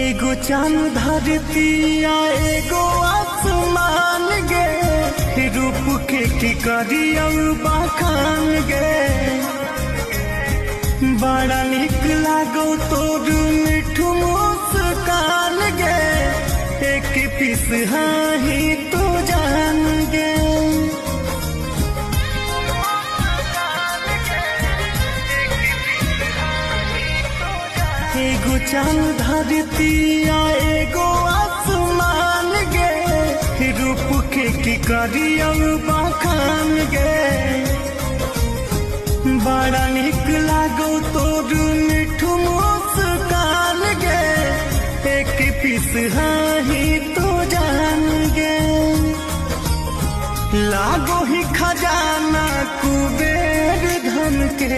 एगो चांद धरती आ एगो आसमान गे, रूप के टिकरिया बखान गे। बड़ा निक लागो तोर मिठू मुस्कान गे, एक पीस हाही तो जान गे। एगो चांद धरती आ एगो आसमान गे, रूप के टिकरिया बखान गे। बड़ा निक लागो तोर मिठू मुस्कान गे, एक पीस हाही तो जान गे। लागो ही खजाना कुबेर धन के,